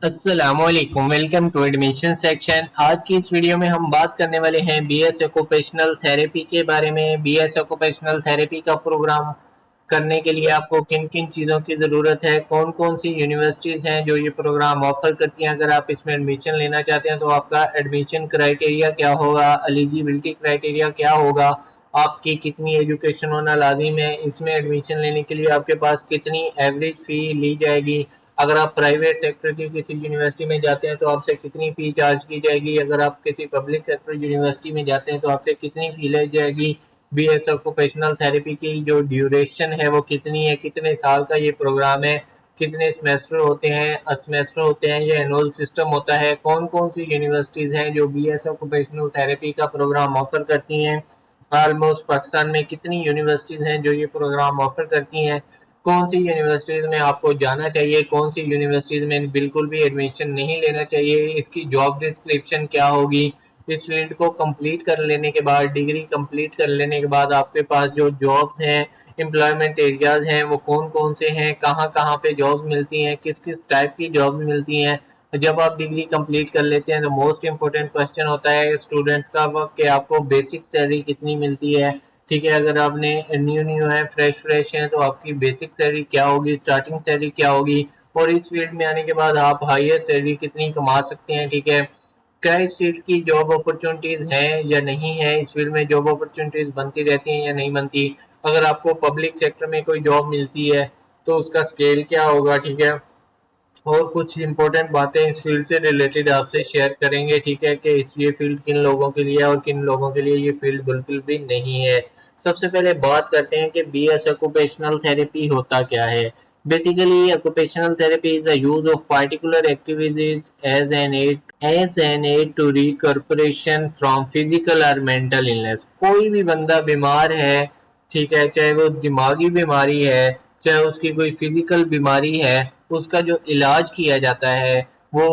अस्सलाम वालेकुम, welcome to admission section. आज की इस वीडियो में हम बात करने वाले हैं बीएस ऑक्यूपेशनल थेरेपी के बारे में। बीएस ऑक्यूपेशनल थेरेपी का प्रोग्राम करने के लिए आपको किन किन चीज़ों की ज़रूरत है, कौन कौन सी यूनिवर्सिटीज़ हैं जो ये प्रोग्राम ऑफर करती हैं। अगर आप इसमें एडमिशन लेना चाहते हैं तो आपका एडमिशन क्राइटेरिया क्या होगा, एलिजिबिलिटी क्राइटेरिया क्या होगा, आपकी कितनी एजुकेशन होना लाजिम है, इसमें एडमिशन लेने के लिए आपके पास कितनी एवरेज फ़ी ली जाएगी, अगर आप प्राइवेट सेक्टर की किसी यूनिवर्सिटी में जाते हैं तो आपसे कितनी फ़ी चार्ज की जाएगी, अगर आप किसी पब्लिक सेक्टर यूनिवर्सिटी में जाते हैं तो आपसे कितनी फ़ी ली जाएगी, बीएस ऑक्यूपेशनल थेरेपी की जो ड्यूरेशन है वो कितनी है, कितने साल का ये प्रोग्राम है, कितने सेमेस्टर होते हैं ये एनुअल सिस्टम होता है, कौन कौन सी यूनिवर्सिटीज़ हैं जो बीएस ऑक्यूपेशनल थेरेपी का प्रोग्राम ऑफर करती हैं, ऑलमोस्ट पाकिस्तान में कितनी यूनिवर्सिटीज़ हैं जो ये प्रोग्राम ऑफर करती हैं, कौन सी यूनिवर्सिटीज़ में आपको जाना चाहिए, कौन सी यूनिवर्सिटीज़ में बिल्कुल भी एडमिशन नहीं लेना चाहिए, इसकी जॉब डिस्क्रिप्शन क्या होगी। इस फील्ड को कंप्लीट कर लेने के बाद, डिग्री कंप्लीट कर लेने के बाद आपके पास जो जॉब्स हैं, एम्प्लॉयमेंट एरियाज़ हैं वो कौन कौन से हैं, कहाँ कहाँ पे जॉब्स मिलती हैं, किस किस टाइप की जॉब्स मिलती हैं। जब आप डिग्री कंप्लीट कर लेते हैं तो मोस्ट इम्पोर्टेंट क्वेश्चन होता है स्टूडेंट्स का कि आपको बेसिक सैलरी कितनी मिलती है। ठीक है, अगर आपने न्यू है, फ्रेश हैं तो आपकी बेसिक सैलरी क्या होगी, स्टार्टिंग सैलरी क्या होगी, और इस फील्ड में आने के बाद आप हाईएस्ट सैलरी कितनी कमा सकते हैं। ठीक है, क्या इस फील्ड की जॉब अपॉर्चुनिटीज़ हैं या नहीं है, इस फील्ड में जॉब अपॉर्चुनिटीज़ बनती रहती हैं या नहीं बनती, अगर आपको पब्लिक सेक्टर में कोई जॉब मिलती है तो उसका स्केल क्या होगा। ठीक है, और कुछ इंपॉर्टेंट बातें इस फील्ड से रिलेटेड आपसे शेयर करेंगे। ठीक है, कि इस ये फील्ड किन लोगों के लिए है और किन लोगों के लिए ये फील्ड बिल्कुल भी नहीं है। सबसे पहले बात करते हैं कि बीएस ऑक्यूपेशनल थेरेपी होता क्या है। Basically occupational therapy is the use of particular activities as an aid to recuperation from physical और मेंटल इलनेस। कोई भी बंदा बीमार है, ठीक है, चाहे वो दिमागी बीमारी है, चाहे उसकी कोई फिजिकल बीमारी है, उसका जो इलाज किया जाता है वो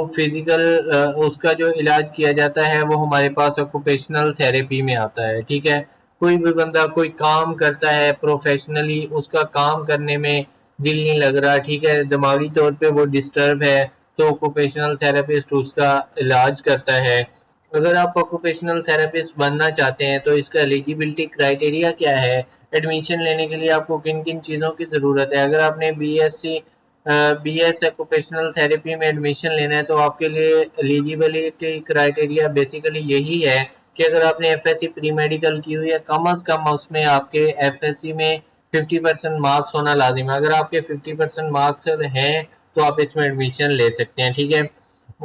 उसका जो इलाज किया जाता है वो हमारे पास ऑक्यूपेशनल थेरेपी में आता है। ठीक है, कोई भी बंदा कोई काम करता है प्रोफेशनली, उसका काम करने में दिल नहीं लग रहा, ठीक है, दिमागी तौर पे वो डिस्टर्ब है, तो ऑक्यूपेशनल थेरेपिस्ट उसका इलाज करता है। अगर आप ऑक्यूपेशनल थेरेपिस्ट बनना चाहते हैं तो इसका एलिजिबिलिटी क्राइटेरिया क्या है, एडमिशन लेने के लिए आपको किन किन चीज़ों की ज़रूरत है। अगर आपने बीएस ऑक्यूपेशनल थेरेपी में एडमिशन लेना है तो आपके लिए एलिजिबिलिटी क्राइटेरिया बेसिकली यही है कि अगर आपने एफएससी प्री मेडिकल की हुई है, कम अज़ कम उसमें आपके एफएससी में 50% मार्क्स होना लाजिम है। अगर आपके 50% मार्क्स हैं तो आप इसमें एडमिशन ले सकते हैं। ठीक है,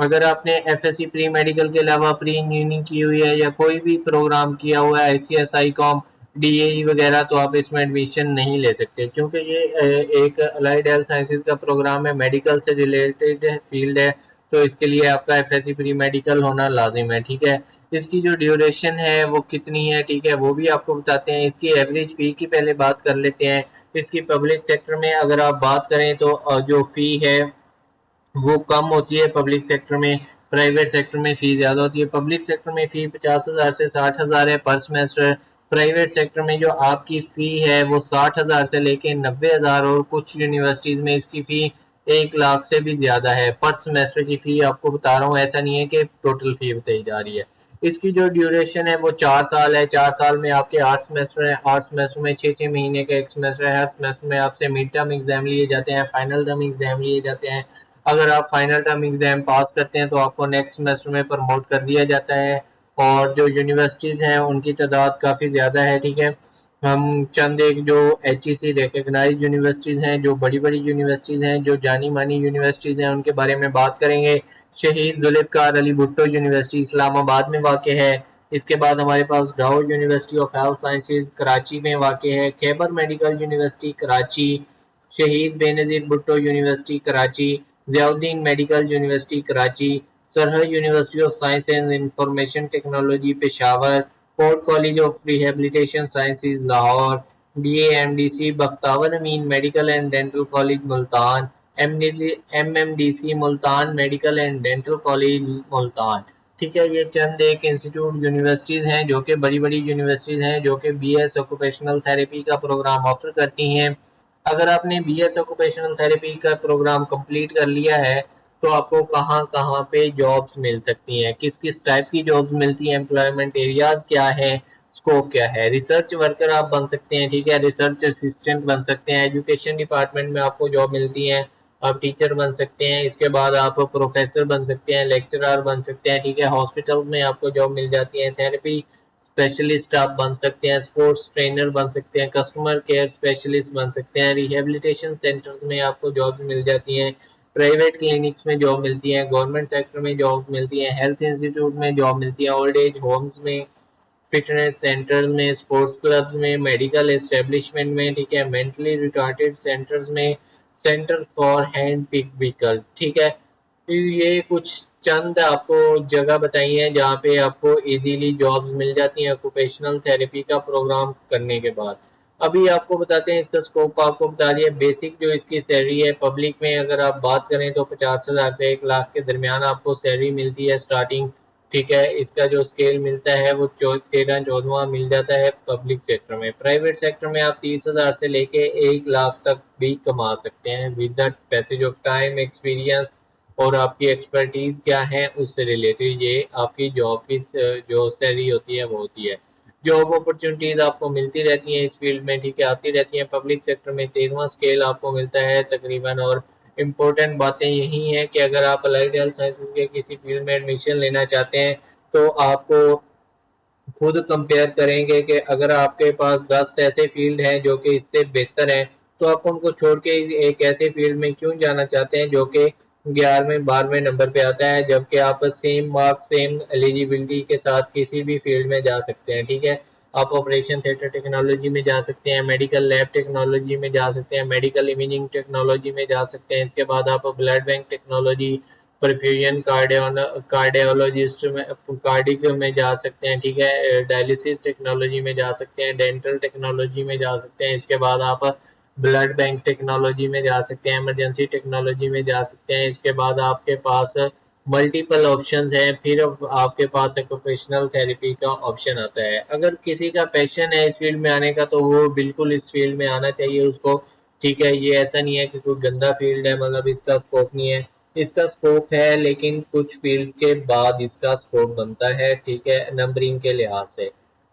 अगर आपने एफएससी प्री मेडिकल के अलावा प्री इंजीनियरिंग की हुई है या कोई भी प्रोग्राम किया हुआ है, आईसीएसआई कॉम, डीएई वगैरह, तो आप इसमें एडमिशन नहीं ले सकते, क्योंकि ये एक अलाइड हेल्थ साइंसेज का प्रोग्राम है, मेडिकल से रिलेटेड फील्ड है, तो इसके लिए आपका एफएससी प्री मेडिकल होना लाजिम है। ठीक है, इसकी जो ड्यूरेशन है वो कितनी है, ठीक है, वो भी आपको बताते हैं। इसकी एवरेज फ़ी की पहले बात कर लेते हैं। इसकी पब्लिक सेक्टर में अगर आप बात करें तो जो फ़ी है वो कम होती है पब्लिक सेक्टर में, प्राइवेट सेक्टर में फ़ी ज़्यादा होती है। पब्लिक सेक्टर में फ़ी 50,000 से 60,000 है पर सेमेस्टर। प्राइवेट सेक्टर में जो आपकी फ़ी है वो 60,000 से लेके 90,000, और कुछ यूनिवर्सिटीज़ में इसकी फ़ी 1 लाख से भी ज़्यादा है पर सेमेस्टर की फ़ी आपको बता रहा हूँ, ऐसा नहीं है कि टोटल फ़ी बताई जा रही है। इसकी जो ड्यूरेशन है वो 4 साल है। 4 साल में आपके 8 सेमेस्टर हैं, 8 सेमेस्टर में 6-6 महीने का एक सेमेस्टर है। हर सेमेस्टर में आपसे मिड टर्म एग्जाम लिए जाते हैं, फाइनल टर्म एग्जाम लिए जाते हैं। अगर आप फाइनल टर्म एग्जाम पास करते हैं तो आपको नेक्स्ट सेमेस्टर में प्रमोट कर दिया जाता है, और जो यूनिवर्सिटीज़ हैं उनकी तादाद काफ़ी ज़्यादा है। ठीक है, हम चंद एक जो HEC रिकगनाइज यूनिवर्सिटीज़ हैं, जो बड़ी बड़ी यूनिवर्सिटीज़ हैं, जो जानी मानी यूनिवर्सिटीज़ हैं, उनके बारे में बात करेंगे। शहीद जुल्फ़िकार अली भुट्टो यूनिवर्सिटी इस्लामाबाद में वाक़ है। इसके बाद हमारे पास Dow university of health sciences Karachi में वाक़ है। Khyber medical university Karachi, Shaheed Benazir Bhutto university Karachi, Ziauddin medical university Karachi, Sarhad university of science and information technology Peshawar, fort college of rehabilitation sciences Lahore, DAMDC Bakhtawar Amin medical and dental college Multan, MMDC Multan medical and dental college Multan. ठीक है, ये चंद एक institute universities हैं जो कि बड़ी बड़ी यूनिवर्सिटीज़ हैं जो कि BS ऑक्यूपेशनल थेरेपी का प्रोग्राम ऑफर करती हैं। अगर आपने BS ऑक्यूपेशनल थेरेपी का प्रोग्राम कंप्लीट कर लिया है تو آپ کو کہاں کہاں پہ جابس مل سکتی ہیں، کس کس ٹائپ کی جابس ملتی ہیں، امپلائمنٹ ایریاز کیا ہے، اسکوپ کیا ہے۔ ریسرچ ورکر آپ بن سکتے ہیں، ٹھیک ہے، ریسرچ اسسٹنٹ بن سکتے ہیں، ایجوکیشن ڈپارٹمنٹ میں آپ کو جاب ملتی ہیں، آپ ٹیچر بن سکتے ہیں، اس کے بعد آپ پروفیسر بن سکتے ہیں، لیکچرر بن سکتے ہیں، ٹھیک ہے، ہاسپٹل میں آپ کو جاب مل جاتی ہے، تھراپی اسپیشلسٹ آپ بن سکتے ہیں، اسپورٹس ٹرینر بن سکتے ہیں، کسٹمر کیئر اسپیشلسٹ بن سکتے ہیں، ریہیبلیٹیشن سینٹرز میں آپ کو جاب مل جاتی ہیں، پرائیویٹ کلینکس میں جاب ملتی ہیں، گورنمنٹ سیکٹر میں جاب ملتی ہیں، ہیلتھ انسٹیٹیوٹ میں جاب ملتی ہے، اولڈ ایج ہومز میں، فٹنس سینٹرز میں، اسپورٹس کلبز میں، میڈیکل اسٹیبلشمنٹ میں، ٹھیک ہے، مینٹلی ریٹارڈیڈ سینٹرز میں، centre for hand pick vehicle, ٹھیک ہے۔ یہ کچھ چند آپ کو جگہ بتائی ہیں جہاں پہ آپ کو ایزیلی جابز مل جاتی ہیں آکوپیشنل تھراپی کا پروگرام کرنے کے بعد۔ ابھی آپ کو بتاتے ہیں اس کا اسکوپ، آپ کو بتا دیا بیسک جو اس کی سیلری ہے پبلک میں اگر آپ بات کریں تو 50,000 سے 1 لاکھ کے درمیان آپ کو سیلری ملتی ہے سٹارٹنگ، ٹھیک ہے۔ اس کا جو اسکیل ملتا ہے وہ 13-14واں مل جاتا ہے پبلک سیکٹر میں۔ پرائیویٹ سیکٹر میں آپ 30,000 سے لے کے 1 لاکھ تک بھی کما سکتے ہیں with the passage of time, experience اور آپ کی ایکسپرٹیز کیا ہے اس سے ریلیٹڈ یہ آپ کی جاب کی جو سیلری ہوتی ہے وہ ہوتی ہے۔ جاب اپرچونٹیز آپ کو ملتی رہتی ہیں اس فیلڈ میں، ٹھیک ہے، آتی رہتی ہیں۔ پبلک سیکٹر میں 13واں اسکیل آپ کو ملتا ہے تقریباً، اور امپورٹنٹ باتیں یہی ہیں کہ اگر آپ الائڈ ہیلتھ سائنسز کے کسی فیلڈ میں ایڈمیشن لینا چاہتے ہیں تو آپ کو خود کمپیئر کریں گے کہ اگر آپ کے پاس 10 ایسے فیلڈ ہیں جو کہ اس سے بہتر ہیں تو آپ ان کو چھوڑ کے ایک ایسے فیلڈ میں کیوں جانا چاہتے ہیں جو کہ 11ویں 12ویں نمبر پہ آتا ہے، جبکہ آپ سیم مارک سیم ایلیجیبلٹی کے ساتھ کسی بھی فیلڈ میں جا سکتے ہیں، ٹھیک ہے۔ آپ آپریشن تھیٹر ٹیکنالوجی میں جا سکتے ہیں، میڈیکل لیب ٹیکنالوجی میں جا سکتے ہیں، میڈیکل امیجنگ ٹیکنالوجی میں جا سکتے ہیں، اس کے بعد آپ blood bank technology, perfusion cardiologist میں کارڈک میں جا سکتے ہیں، ٹھیک ہے، ڈائلیسس ٹیکنالوجی میں جا سکتے ہیں، ڈینٹل ٹیکنالوجی میں جا سکتے ہیں، اس کے بعد آپ بلڈ بینک ٹیکنالوجی میں جا سکتے ہیں، ایمرجنسی ٹیکنالوجی میں جا سکتے ہیں، اس کے بعد آپ کے پاس ملٹیپل آپشنز ہیں، پھر آپ کے پاس آکوپیشنل تھراپی کا آپشن آتا ہے۔ اگر کسی کا پیشن ہے اس فیلڈ میں آنے کا تو وہ بالکل اس فیلڈ میں آنا چاہیے اس کو، ٹھیک ہے۔ یہ ایسا نہیں ہے کہ کوئی گندا فیلڈ ہے مطلب اس کا اسکوپ نہیں ہے، اس کا اسکوپ ہے، لیکن کچھ فیلڈ کے بعد اس کا اسکوپ بنتا ہے، ٹھیک ہے، نمبرنگ کے لحاظ سے۔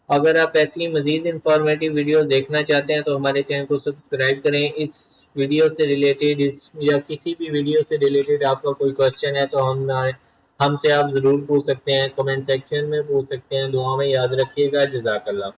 اگر آپ ایسی مزید انفارمیٹیو ویڈیوز دیکھنا چاہتے ہیں تو ہمارے چینل کو سبسکرائب کریں۔ اس ویڈیو سے ریلیٹڈ یا کسی بھی ویڈیو سے ریلیٹڈ آپ کا کوئی کوشچن ہے تو ہم سے آپ ضرور پوچھ سکتے ہیں، کمنٹ سیکشن میں پوچھ سکتے ہیں۔ دعا میں یاد رکھیے گا۔ جزاک اللہ۔